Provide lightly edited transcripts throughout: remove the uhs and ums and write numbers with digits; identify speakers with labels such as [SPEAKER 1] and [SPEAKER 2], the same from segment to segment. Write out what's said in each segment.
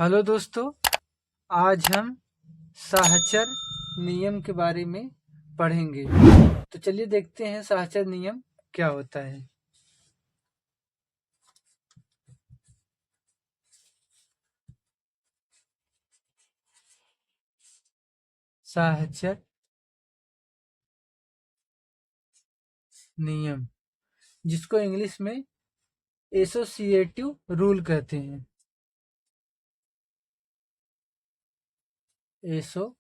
[SPEAKER 1] Hello दोस्तों, आज हम साहचर नियम के बारे में पढ़ेंगे। तो चलिए देखते हैं साहचर नियम क्या होता है। साहचर नियम, जिसको इंग्लिश में एसोसिएटिव रूल कहते हैं। Associative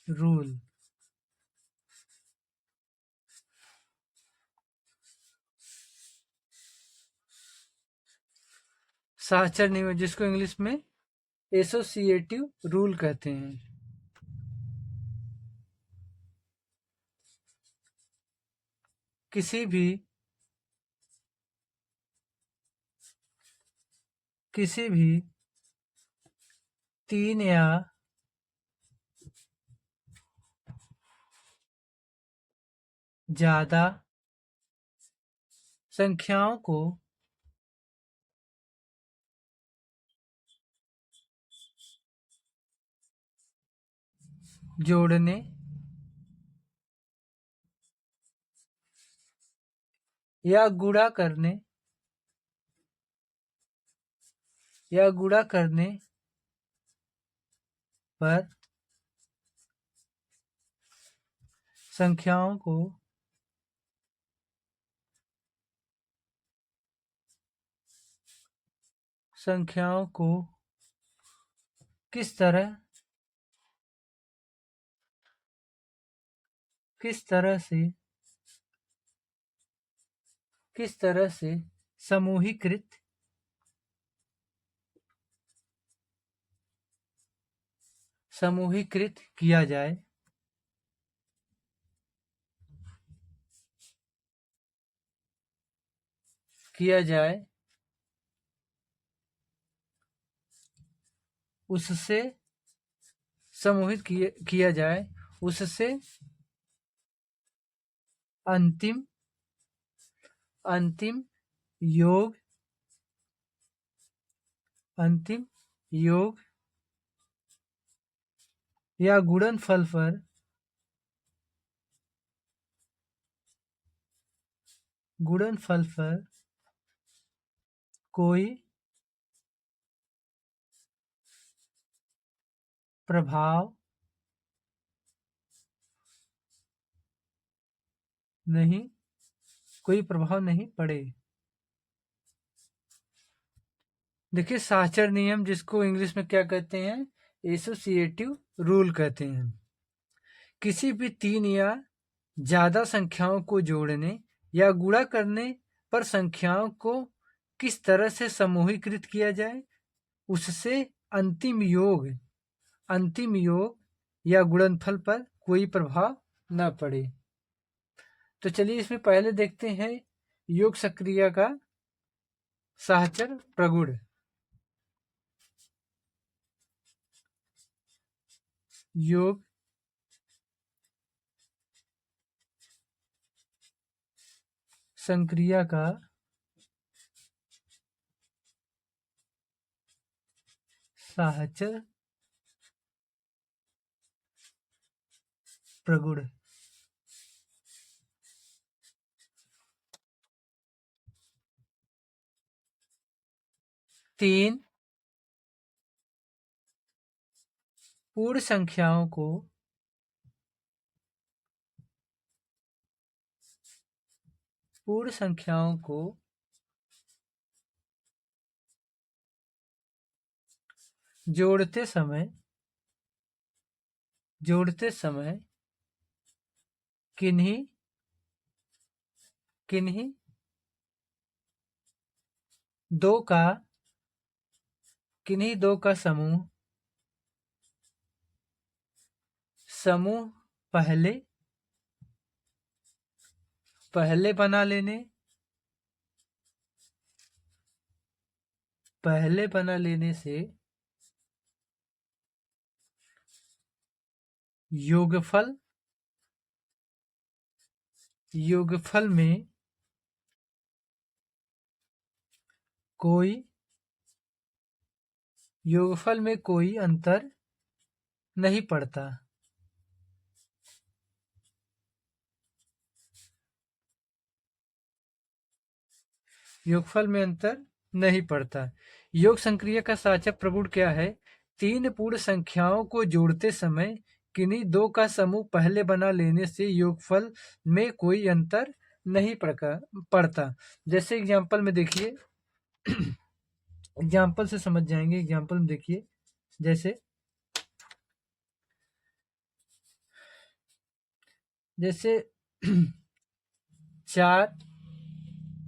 [SPEAKER 1] rule. साहचर नियम, जिसको इंग्लिश में एसोसिएटिव रूल कहते हैं। किसी भी तीन या ज्यादा संख्याओं को जोड़ने या गुणा करने पर संख्याओं को किस तरह से समूहीकृत किया जाए, उससे किया जाए, उससे अंतिम योग या गुणनफल पर कोई प्रभाव नहीं पड़े। देखिए, साहचर नियम, जिसको इंग्लिश में क्या कहते हैं, एसोसिएटिव रूल कहते हैं। किसी भी तीन या ज्यादा संख्याओं को जोड़ने या गुणा करने पर संख्याओं को किस तरह से समूहीकृत किया जाए, उससे अंतिम योग या गुणनफल पर कोई प्रभाव न पड़े। तो चलिए इसमें पहले देखते हैं योग सक्रिया का साहचर प्रगुण। योग संक्रिया का साहचर प्रगुण। 3 पूर्ण संख्याओं को जोड़ते समय किन्हीं दो का समूह पहले बना लेने से योगफल योगफल में कोई अंतर नहीं पड़ता। योगफल में अंतर नहीं पड़ता। योग संक्रिया का साचक प्रगुण क्या है? तीन पूर्ण संख्याओं को जोड़ते समय किन्हीं दो का समूह पहले बना लेने से योगफल में कोई अंतर नहीं पड़ता। जैसे एग्जाम्पल में देखिए, एग्जाम्पल से समझ जाएंगे। एग्जाम्पल में देखिए, जैसे जैसे 4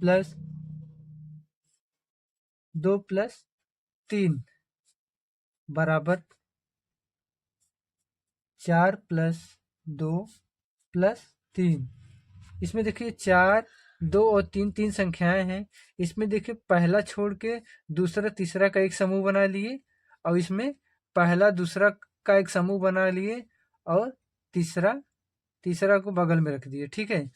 [SPEAKER 1] प्लस 2 प्लस 3 बराबर 4 प्लस 2 प्लस 3। इसमें देखिए 4, 2 और 3 तीन संख्याएं हैं। इसमें देखिए पहला छोड़ के दूसरा तीसरा का एक समूह बना लिए, और इसमें पहला दूसरा का एक समूह बना लिए, और तीसरा को बगल में रख दिए। ठीक है।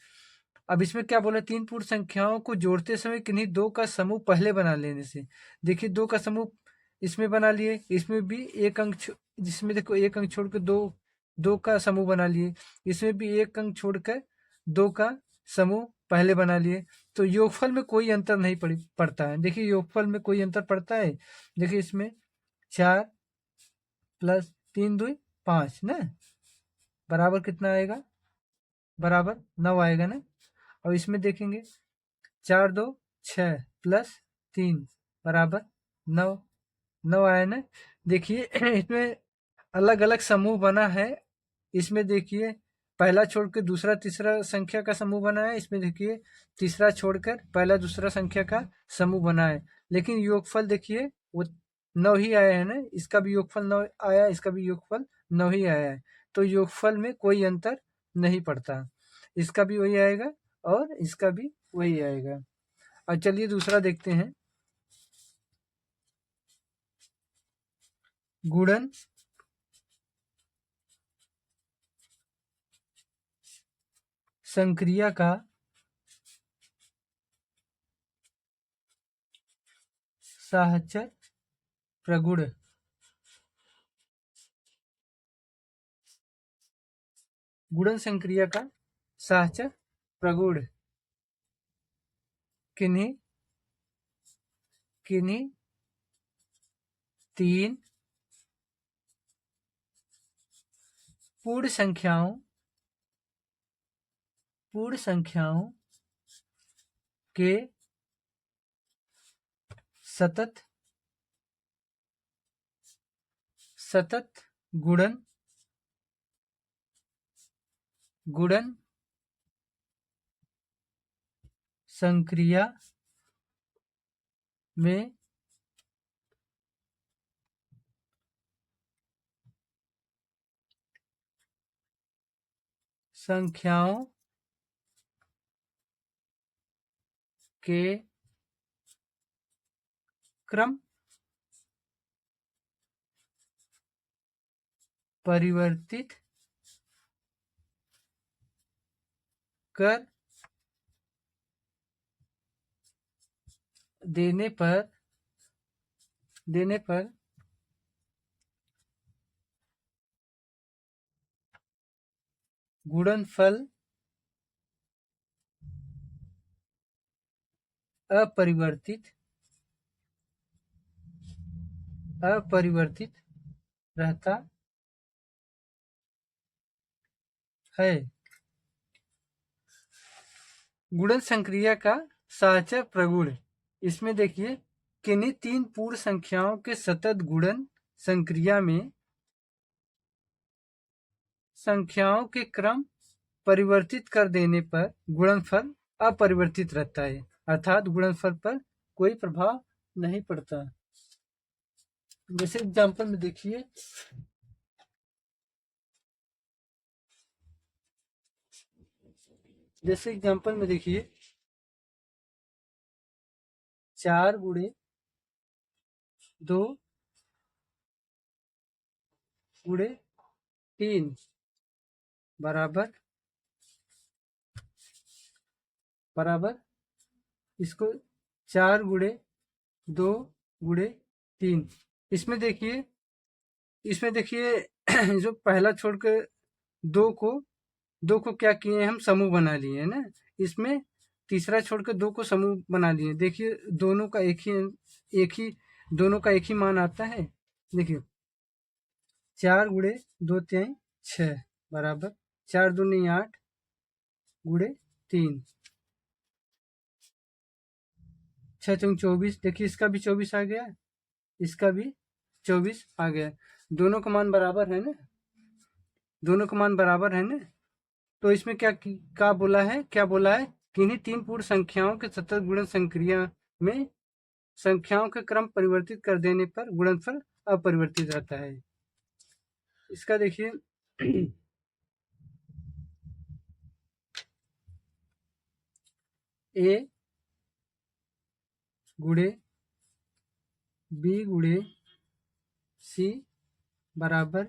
[SPEAKER 1] अब इसमें क्या बोला? तीन पूर्ण संख्याओं को जोड़ते समय किन्हीं दो का समूह पहले बना लेने से। देखिए दो का समूह इसमें बना लिए, इसमें भी एक अंक जिसमें देखो एक अंक छोड़कर दो का समूह बना लिए, इसमें भी एक अंक छोड़कर दो का समूह पहले बना लिए। तो योगफल में कोई अंतर नहीं पड़ता है। देखिए योगफल में कोई अंतर पड़ता है। देखिए इसमें 4 प्लस 3 2 5 ना, बराबर कितना आएगा? बराबर 9 आएगा ना। और इसमें देखेंगे 4 2 6 प्लस 3 बराबर 9, 9 आया ना। देखिए इसमें अलग अलग समूह बना है। इसमें देखिए पहला छोड़कर दूसरा तीसरा संख्या का समूह बना है। इसमें देखिए तीसरा छोड़कर पहला दूसरा संख्या का समूह बना है। लेकिन योगफल देखिए वो 9 ही आया है ना। इसका भी योगफल 9 आया, इसका भी योगफल 9 ही आया है। तो योगफल में कोई अंतर नहीं पड़ता। इसका भी वही आएगा और इसका भी वही आएगा। और चलिए दूसरा देखते हैं। गुणन संक्रिया का साहचर्य प्रगुण। गुणन संक्रिया का साहचर्य प्रगुण किन्हीं तीन पूर्ण संख्याओं के सतत गुणन संक्रिया में संख्याओं के क्रम परिवर्तित कर देने पर गुणनफल अपरिवर्तित रहता है। गुणन संक्रिया का साहचर्य प्रगुण। इसमें देखिए किन्हीं तीन पूर्ण संख्याओं के सतत गुणन संक्रिया में संख्याओं के क्रम परिवर्तित कर देने पर गुणनफल अपरिवर्तित रहता है। अर्थात गुणनफल पर कोई प्रभाव नहीं पड़ता। जैसे एग्जाम्पल में देखिए, जैसे एग्जाम्पल में देखिए 4 गुणे 2 गुणे 3 बराबर बराबर इसको 4 गुणे 2 गुणे 3। इसमें देखिए जो पहला छोड़ के दो को क्या किए हम समूह बना लिए है ना। इसमें तीसरा छोड़ के 2 को समूह बना लिए। देखिए दोनों का एक ही मान आता है। देखिए 4 गुणे 2 3 6 बराबर 4 दूनी 8 गुणे 3 6 चौक 24। देखिए इसका भी 24 आ गया, इसका भी 24 आ गया। दोनों का मान बराबर है ना, दोनों का मान बराबर है ना। तो इसमें क्या बोला है, किन्हीं तीन पूर्ण संख्याओं के सतत गुणन संक्रिया में संख्याओं के क्रम परिवर्तित कर देने पर गुणनफल अपरिवर्तित रहता है। इसका देखिए ए गुणे बी गुणे सी बराबर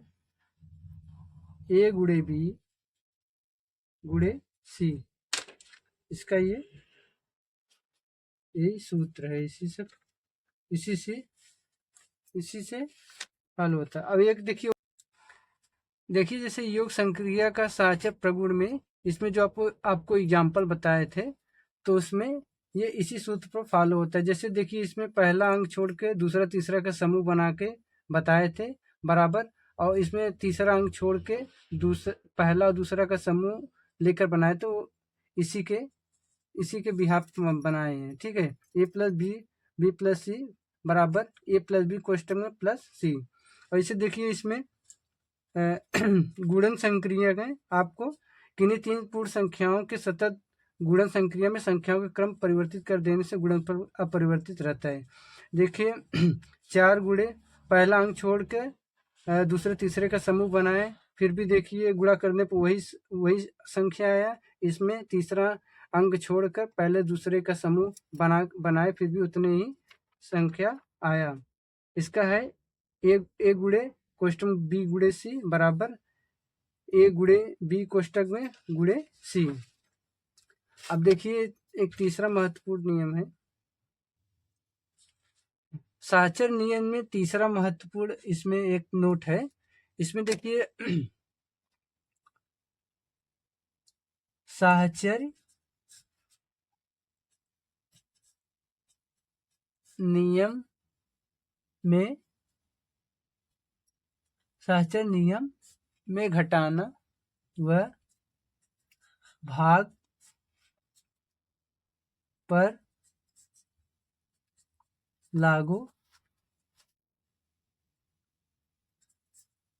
[SPEAKER 1] ए गुणे बी गुणे सी। इसका यही सूत्र है, इसी से हल होता है। अब एक देखिए जैसे योग संक्रिया का साहचर्य प्रगुण में, इसमें जो आपको एग्जाम्पल बताए थे, तो उसमें ये इसी सूत्र पर फॉलो होता है। जैसे देखिए इसमें पहला अंक छोड़ के दूसरा तीसरा का समूह बना के बताए थे बराबर, और इसमें तीसरा अंक छोड़ के पहला और दूसरा का समूह लेकर बनाए, तो इसी के बिहाफ बनाए हैं। ठीक है, ए प्लस बी प्लस सी बराबर ए प्लस बी कोष्टक में प्लस सी। और इसे देखिए इसमें गुणन संक्रिया में आपको किन्हीं तीन पूर्ण संख्याओं के सतत गुणन संक्रिया में संख्याओं का क्रम परिवर्तित कर देने से गुणनफल अपरिवर्तित रहता है। देखिए 4 गुणे पहला अंक छोड़ के दूसरे तीसरे का समूह बनाए, फिर भी देखिए गुणा करने पर वही संख्या आया। इसमें तीसरा अंक छोड़कर पहले दूसरे का समूह बनाए, फिर भी उतने ही संख्या आया। इसका है ए गुणे कोष्टक बी गुणे सी बराबर ए गुणे बी कोष्टक में गुणे सी। अब देखिए एक तीसरा महत्वपूर्ण नियम है साहचर्य नियम में। तीसरा महत्वपूर्ण इसमें एक नोट है, इसमें देखिए साहचर्य नियम में घटाना व भाग पर लागू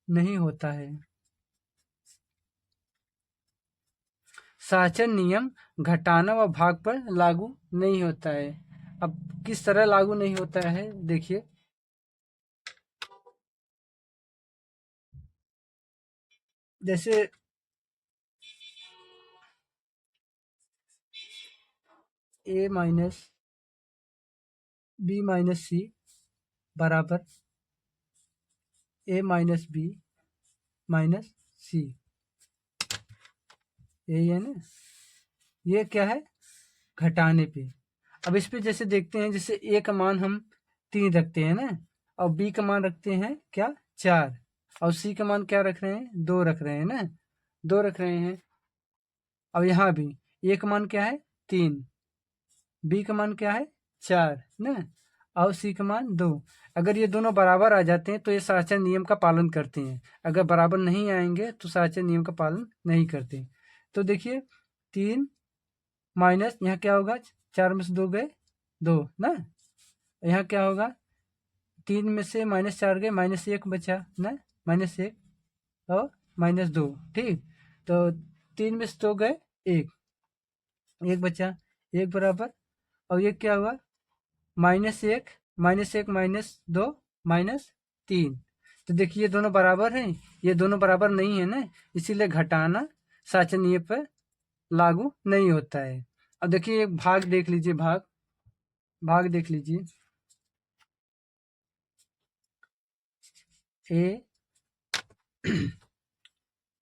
[SPEAKER 1] नहीं होता है। साहचर्य नियम घटाना व भाग पर लागू नहीं होता है। अब किस तरह लागू नहीं होता है, देखिए जैसे ए माइनस बी माइनस सी बराबर ए माइनस बी माइनस सी, यही है ना। ये क्या है, घटाने पे। अब इस पे जैसे देखते हैं, जैसे ए का मान हम 3 रखते हैं ना, और बी का मान रखते हैं क्या 4, और सी का मान क्या रख रहे हैं 2 रख रहे हैं ना, 2 रख रहे हैं। अब यहाँ भी ए का मान क्या है 3, बी का मान क्या है 4 ना, और सी का मान 2। अगर ये दोनों बराबर आ जाते हैं तो ये साहचर्य नियम का पालन करते हैं, अगर बराबर नहीं आएंगे तो साहचर्य नियम का पालन नहीं करते। तो देखिए 3 माइनस यहाँ क्या होगा 4 में से 2 गए 2 ना, यहाँ क्या होगा 3 में से -4 गए -1 बचा ना, -1 और -2। ठीक, तो 3 में से 2 गए 1 बचा, 1 बराबर, और ये क्या हुआ -1 -2 -3। तो देखिए ये दोनों बराबर हैं, ये दोनों बराबर नहीं है ना, इसीलिए घटाना साहचर्य नियम पर लागू नहीं होता है। अब देखिए एक भाग देख लीजिए, भाग देख लीजिए,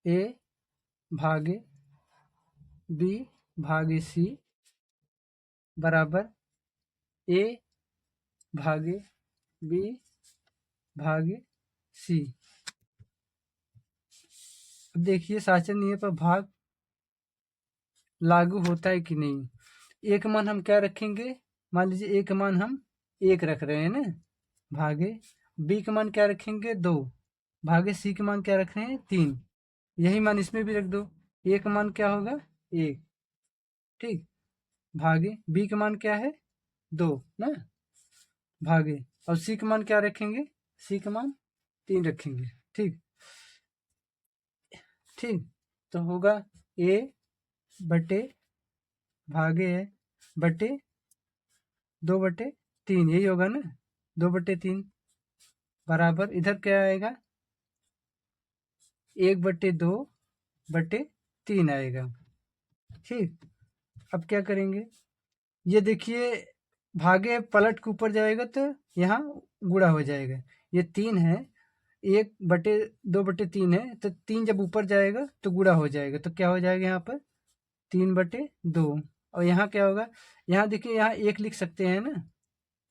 [SPEAKER 1] ए भागे बी भागे सी बराबर ए भागे बी भागे सी। अब देखिए साचर नियम पर भाग लागू होता है कि नहीं। एक मान हम क्या रखेंगे, मान लीजिए एक मान हम 1 रख रहे हैं ना, भागे बी का मान क्या रखेंगे 2, भागे सी का मान क्या रख रहे हैं 3। यही मान इसमें भी रख दो, ए का मान क्या होगा 1, ठीक, भागे बी का मान क्या है 2 ना, भागे और सी का मान क्या रखेंगे, सी का मान 3 रखेंगे, ठीक ठीक। तो होगा ए बटे भागे बटे 2/3, यही होगा ना, 2/3 बराबर इधर क्या आएगा 1/2/3 आएगा, ठीक। अब क्या करेंगे, ये देखिए भागे पलट के ऊपर जाएगा तो यहाँ गुणा हो जाएगा, ये 3 है, 1/2/3 है, तो 3 जब ऊपर जाएगा तो गुणा हो जाएगा, तो क्या हो जाएगा यहाँ पर 3/2। और यहाँ क्या होगा, यहाँ देखिए यहाँ 1 लिख सकते हैं ना,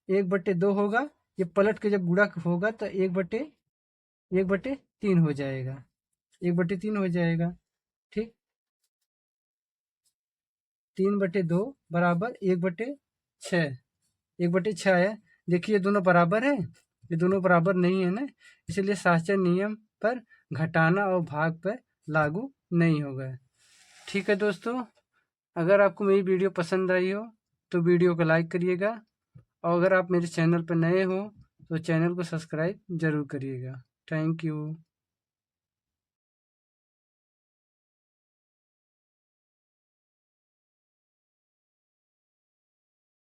[SPEAKER 1] 1/2 होगा, ये पलट के जब गुणा होगा तो 1/3 हो जाएगा, 1/3 हो जाएगा, ठीक। 3/2 बराबर 1/6, 1/6 है। देखिए दोनों बराबर है, ये दोनों बराबर नहीं है ना, इसलिए साचर नियम पर घटाना और भाग पर लागू नहीं होगा। ठीक है दोस्तों, अगर आपको मेरी वीडियो पसंद आई हो तो वीडियो को लाइक करिएगा, और अगर आप मेरे चैनल पर नए हो तो चैनल को सब्सक्राइब जरूर करिएगा। Thank you.